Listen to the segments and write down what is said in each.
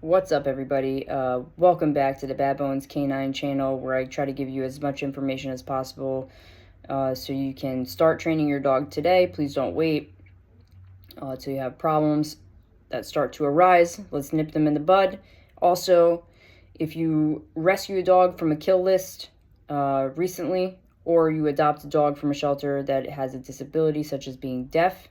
What's up, everybody? Welcome back to the Bad Bones Canine channel, where I try to give you as much information as possible so you can start training your dog today. Please don't wait till you have problems that start to arise. Let's nip them in the bud. Also, if you rescue a dog from a kill list recently, or you adopt a dog from a shelter that has a disability such as being deaf,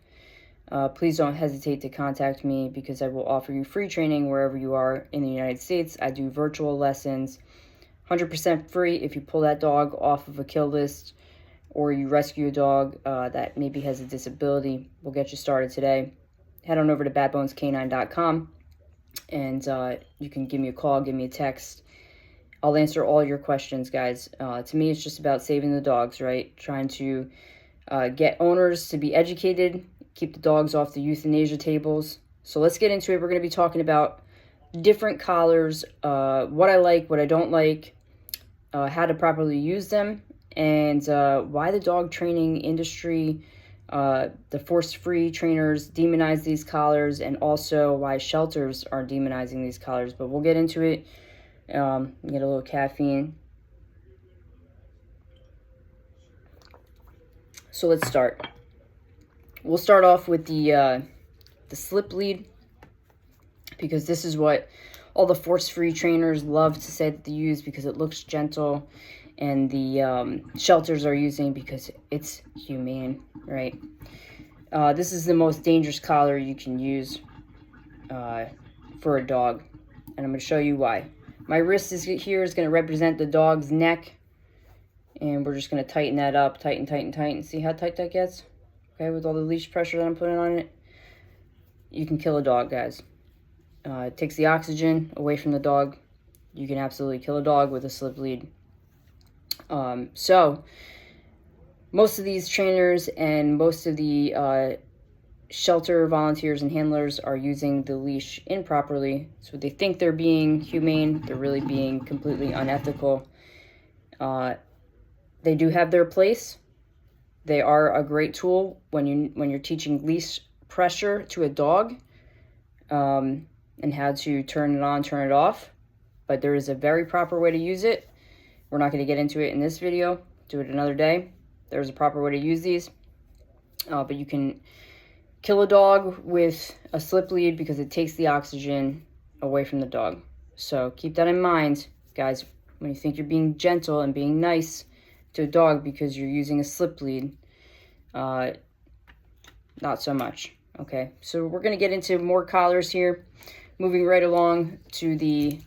please don't hesitate to contact me, because I will offer you free training wherever you are in the United States. I do virtual lessons, 100% free. If you pull that dog off of a kill list or you rescue a dog that maybe has a disability, we'll get you started today. Head on over to badbonescanine.com and you can give me a call, give me a text. I'll answer all your questions, guys. To me, it's just about saving the dogs, right? Trying to get owners to be educated, keep the dogs off the euthanasia tables. So let's get into it. We're going to be talking about different collars, what I like, what I don't like, how to properly use them, and why the dog training industry, the force-free trainers demonize these collars, and also why shelters are demonizing these collars. But we'll get into it. Get a little caffeine. So let's start. We'll start off with the slip lead, because this is what all the force-free trainers love to say that they use because it looks gentle, and the shelters are using because it's humane, right? This is the most dangerous collar you can use for a dog, and I'm going to show you why. My wrist is here is going to represent the dog's neck, and we're just going to tighten that up, tighten, tighten, tighten. See how tight that gets? Okay, with all the leash pressure that I'm putting on it, you can kill a dog, guys. It takes the oxygen away from the dog. You can absolutely kill a dog with a slip lead. So, most of these trainers and most of the shelter volunteers and handlers are using the leash improperly. So they think they're being humane. They're really being completely unethical. They do have their place. They are a great tool when you're teaching leash pressure to a dog, and how to turn it on, turn it off. But there is a very proper way to use it. We're not going to get into it in this video. Do it another day. There's a proper way to use these. But you can kill a dog with a slip lead because it takes the oxygen away from the dog. So keep that in mind, guys, when you think you're being gentle and being nice to a dog because you're using a slip lead. Not so much. Okay, so we're going to get into more collars here. Moving right along to the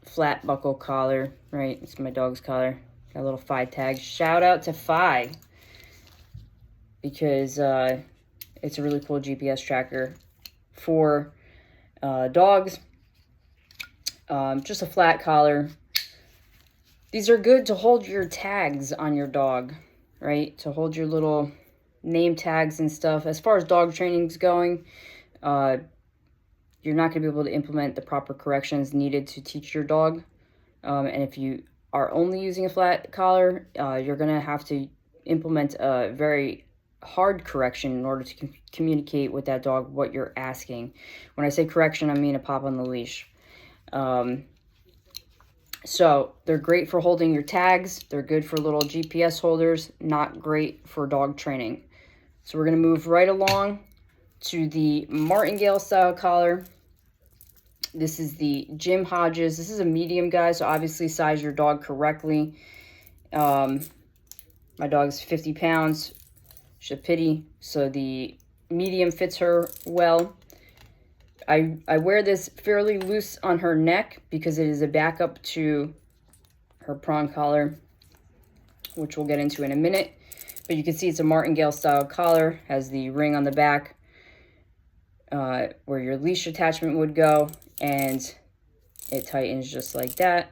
flat buckle collar, right? It's my dog's collar. Got a little Phi tag. Shout out to Phi, because it's a really cool GPS tracker for dogs. Just a flat collar. These are good to hold your tags on your dog, right? To hold your little name tags and stuff. As far as dog training is going, you're not going to be able to implement the proper corrections needed to teach your dog. And if you are only using a flat collar, you're going to have to implement a very hard correction in order to communicate with that dog what you're asking. When I say correction, I mean a pop on the leash. So they're great for holding your tags. They're good for little GPS holders, not great for dog training. So we're going to move right along to the Martingale style collar. This is the Jim Hodges. This is a medium, guys, so obviously size your dog correctly. My dog's 50 pounds. She's a pitty, so the medium fits her well. I wear this fairly loose on her neck because it is a backup to her prong collar, which we'll get into in a minute. But you can see it's a Martingale style collar, has the ring on the back where your leash attachment would go, and it tightens just like that.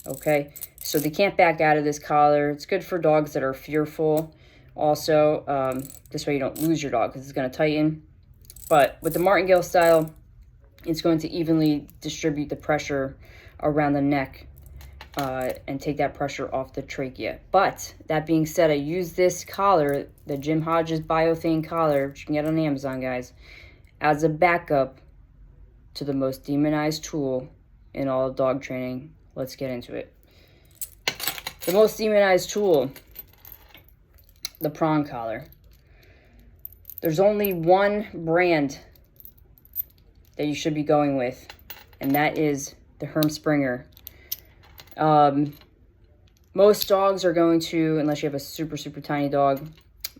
Okay, so they can't back out of this collar. It's good for dogs that are fearful. Also, this way you don't lose your dog because it's going to tighten. But with the Martingale style, it's going to evenly distribute the pressure around the neck and take that pressure off the trachea. But that being said, I use this collar, the Jim Hodges Biothane collar, which you can get on Amazon, guys, as a backup to the most demonized tool in all of dog training. Let's get into it. The most demonized tool, the prong collar. There's only one brand that you should be going with, and that is the Herm Sprenger. Most dogs are going to, unless you have a super, super tiny dog,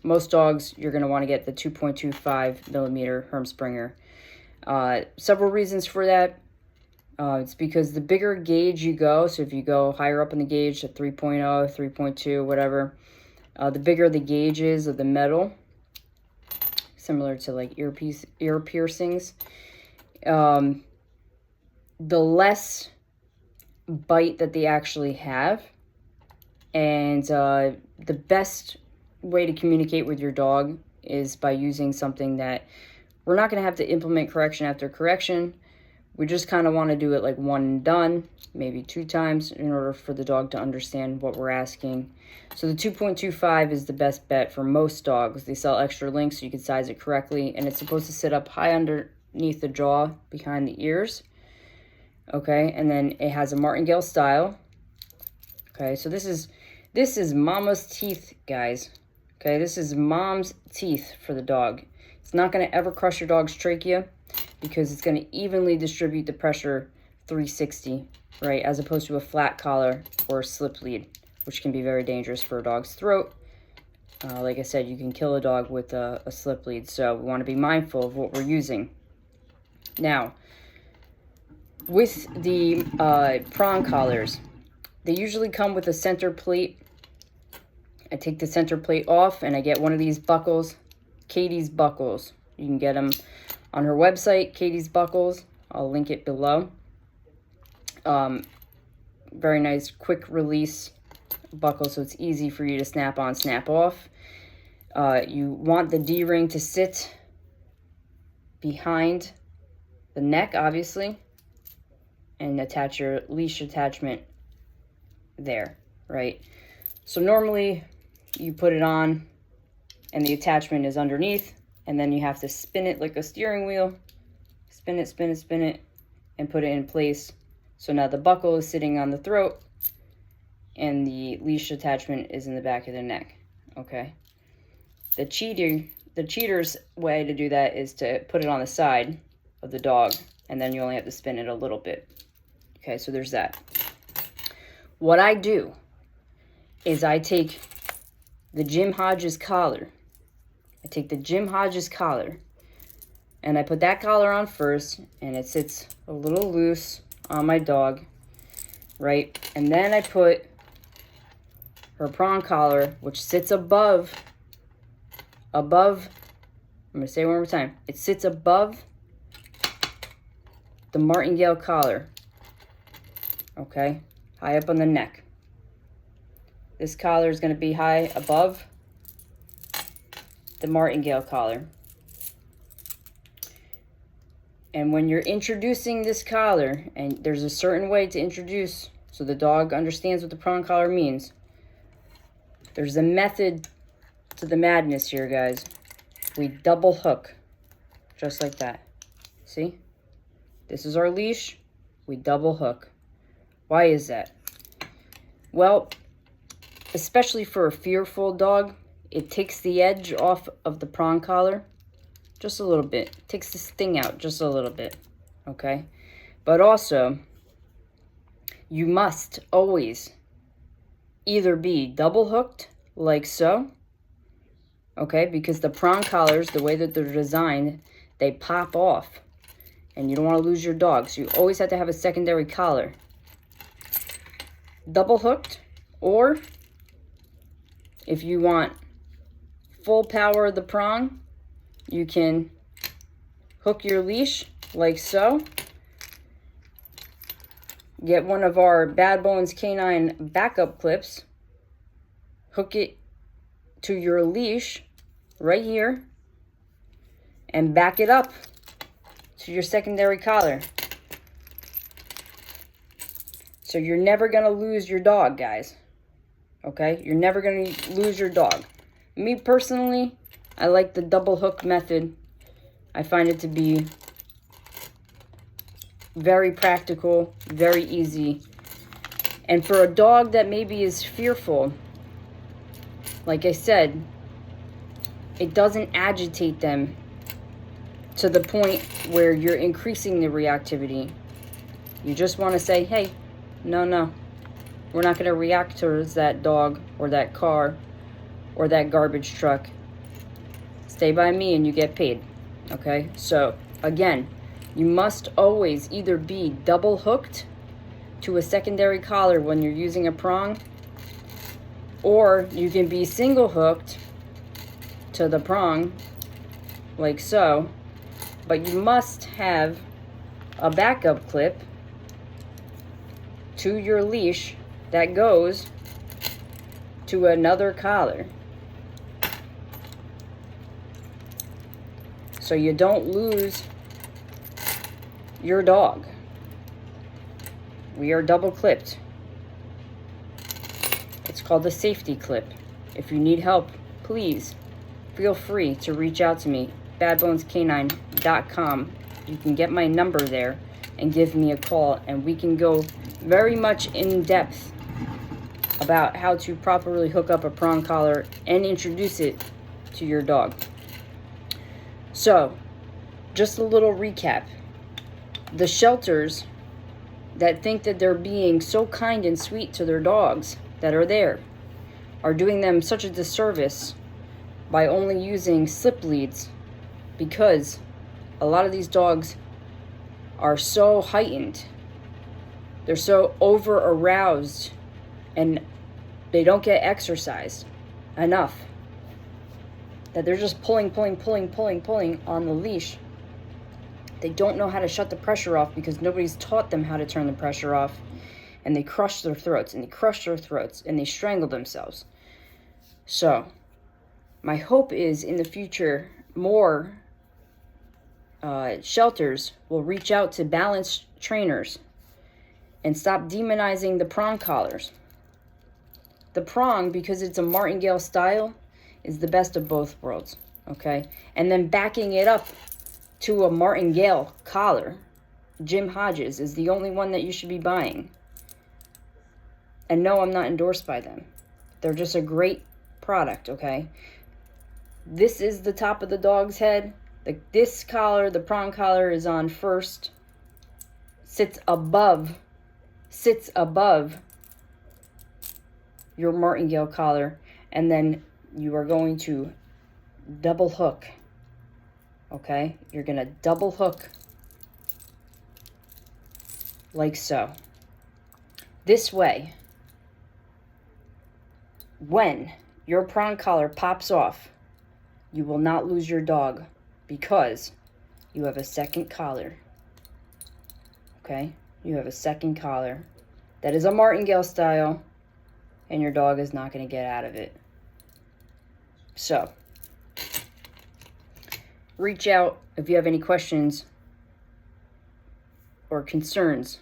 most dogs you're going to want to get the 2.25 millimeter Herm Sprenger. Several reasons for that. It's because the bigger gauge you go, so if you go higher up in the gauge to 3.0, 3.2, whatever, the bigger the gauge is of the metal, similar to like ear piercings, the less bite that they actually have. And the best way to communicate with your dog is by using something that we're not going to have to implement correction after correction. We just kind of want to do it like one and done, maybe 2 times, in order for the dog to understand what we're asking. So the 2.25 is the best bet for most dogs. They sell extra links so you can size it correctly, and it's supposed to sit up high underneath the jaw, behind the ears. Okay, and then it has a Martingale style. Okay, so this is mama's teeth, guys. Okay, this is mom's teeth for the dog. It's not going to ever crush your dog's trachea because it's going to evenly distribute the pressure 360, right, as opposed to a flat collar or a slip lead, which can be very dangerous for a dog's throat. Like I said, you can kill a dog with a slip lead, so we want to be mindful of what we're using. Now, with the prong collars, they usually come with a center plate. I take the center plate off and I get one of these buckles, Katie's buckles. You can get them on her website, Katie's buckles. I'll link it below. Very nice quick release buckle, so it's easy for you to snap on, snap off. You want the D-ring to sit behind the neck, obviously, and attach your leash attachment there, right? So normally you put it on and the attachment is underneath, and then you have to spin it like a steering wheel. Spin it, spin it, spin it, and put it in place. So now the buckle is sitting on the throat and the leash attachment is in the back of the neck, okay? The cheater's way to do that is to put it on the side of the dog, and then you only have to spin it a little bit. Okay, so there's that. What I do is I take the Jim Hodges collar. I take the Jim Hodges collar and I put that collar on first, and it sits a little loose on my dog, right? And then I put her prong collar, which sits above, I'm going to say it one more time. It sits above the Martingale collar, okay? High up on the neck. This collar is going to be high above the Martingale collar. And when you're introducing this collar, and there's a certain way to introduce so the dog understands what the prong collar means, there's a method to the madness here, guys. We double hook, just like that. See? This is our leash. We double hook. Why is that? Well, especially for a fearful dog, it takes the edge off of the prong collar just a little bit. It takes the sting out just a little bit, okay? But also, you must always either be double hooked like so, okay? Because the prong collars, the way that they're designed, they pop off, and you don't want to lose your dog, so you always have to have a secondary collar. Double hooked, or if you want full power of the prong, you can hook your leash like so. Get one of our Bad Bones Canine backup clips, hook it to your leash right here, and back it up to your secondary collar. So you're never going to lose your dog, guys. Okay? You're never going to lose your dog. Me personally, I like the double hook method. I find it to be Very practical, very easy. And for a dog that maybe is fearful, like I said, it doesn't agitate them to the point where you're increasing the reactivity. You just want to say, hey, no, we're not going to react towards that dog or that car or that garbage truck. Stay by me and you get paid. Okay, so again, you must always either be double hooked to a secondary collar when you're using a prong, or you can be single hooked to the prong like so, but you must have a backup clip to your leash that goes to another collar, so you don't lose your dog. We are double clipped. It's called the safety clip. If you need help, please feel free to reach out to me, badbonescanine.com. You can get my number there and give me a call, and we can go very much in depth about how to properly hook up a prong collar and introduce it to your dog. So, just a little recap. The shelters that think that they're being so kind and sweet to their dogs that are there are doing them such a disservice by only using slip leads, because a lot of these dogs are so heightened, they're so over aroused, and they don't get exercised enough, that they're just pulling on the leash. They don't know how to shut the pressure off because nobody's taught them how to turn the pressure off, and they crush their throats and they strangle themselves. So my hope is in the future more shelters will reach out to balanced trainers and stop demonizing the prong collars. The prong, because it's a Martingale style, is the best of both worlds, okay? And then backing it up to a Martingale collar, Jim Hodges is the only one that you should be buying. And no, I'm not endorsed by them. They're just a great product, okay? This is the top of the dog's head. This collar, the prong collar, is on first, sits above your Martingale collar, and then you are going to double hook. Okay, you're gonna double hook like so. This way, when your prong collar pops off, you will not lose your dog because you have a second collar. Okay, you have a second collar that is a Martingale style, and your dog is not going to get out of it. So, reach out if you have any questions or concerns.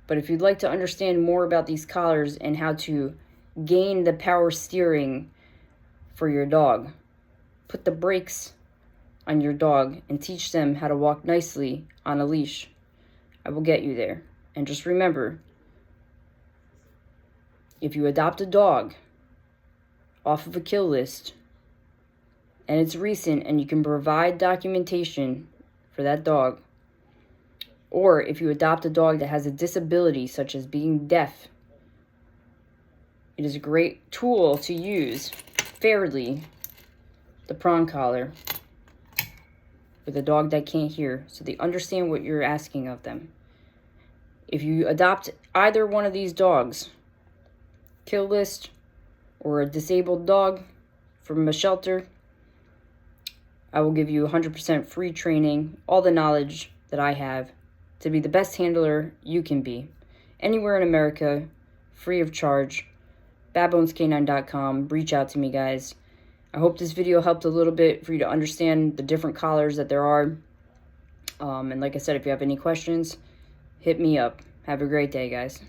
But if you'd like to understand more about these collars and how to gain the power steering for your dog, put the brakes on your dog, and teach them how to walk nicely on a leash, I will get you there. And just remember, if you adopt a dog off of a kill list and it's recent and you can provide documentation for that dog, or if you adopt a dog that has a disability such as being deaf, it is a great tool to use fairly, the prong collar, with a dog that can't hear, so they understand what you're asking of them. If you adopt either one of these dogs, kill list or a disabled dog from a shelter, I will give you 100% free training, all the knowledge that I have to be the best handler you can be. Anywhere in America, free of charge. badbonescanine.com. Reach out to me, guys. I hope this video helped a little bit for you to understand the different collars that there are. And like I said, if you have any questions, hit me up. Have a great day, guys.